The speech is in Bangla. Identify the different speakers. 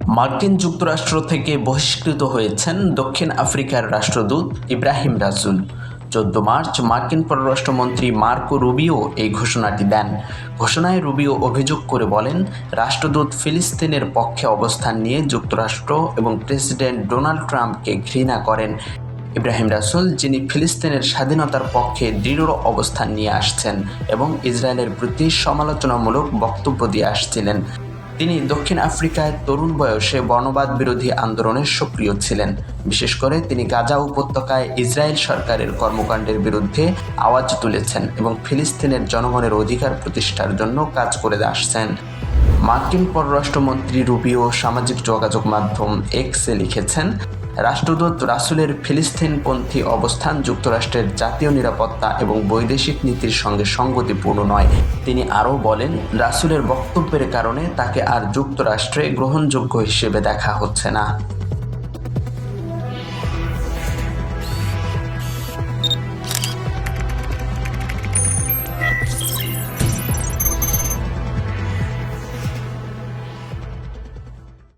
Speaker 1: মার্কিন যুক্তরাষ্ট্র থেকে বহিষ্কৃত হয়েছেন দক্ষিণ আফ্রিকার রাষ্ট্রদূত ইব্রাহিম রাসুল। 14 মার্চ মার্কিন পররাষ্ট্রমন্ত্রী মার্কো রুবিও এই ঘোষণাটি দেন। ঘোষণায় রুবিও অভিযোগ করে বলেন, রাষ্ট্রদূত ফিলিস্তিনের পক্ষে অবস্থান নিয়ে যুক্তরাষ্ট্র এবং প্রেসিডেন্ট ডোনাল্ড ট্রাম্পকে ঘৃণা করেন। ইব্রাহিম রাসুল, যিনি ফিলিস্তিনের স্বাধীনতার পক্ষে দৃঢ় অবস্থান নিয়ে আসছেন এবং ইসরায়েলের প্রতি সমালোচনামূলক বক্তব্য দিয়ে আসছিলেন, তিনি দক্ষিণ আফ্রিকায় তরুণ বয়সে বর্ণবাদ বিরোধী আন্দোলনে সক্রিয় ছিলেন। বিশেষ করে তিনি গাজা উপত্যকায় ইসরায়েল সরকারের কর্মকাণ্ডের বিরুদ্ধে আওয়াজ তুলেছেন এবং ফিলিস্তিনের জনগণের অধিকার প্রতিষ্ঠার জন্য কাজ করে আসছেন। মার্কিন পররাষ্ট্রমন্ত্রী রুবিও সামাজিক যোগাযোগ মাধ্যম এক্সে লিখেছেন, রাষ্ট্রদূত রাসুলের ফিলিস্তিনপন্থী অবস্থান যুক্তরাষ্ট্রের জাতীয় নিরাপত্তা এবং বৈদেশিক নীতির সঙ্গে সঙ্গতিপূর্ণ নয়। তিনি আরও বলেন, রাসুলের বক্তব্যের কারণে তাকে আর যুক্তরাষ্ট্রে গ্রহণযোগ্য হিসেবে দেখা হচ্ছে না।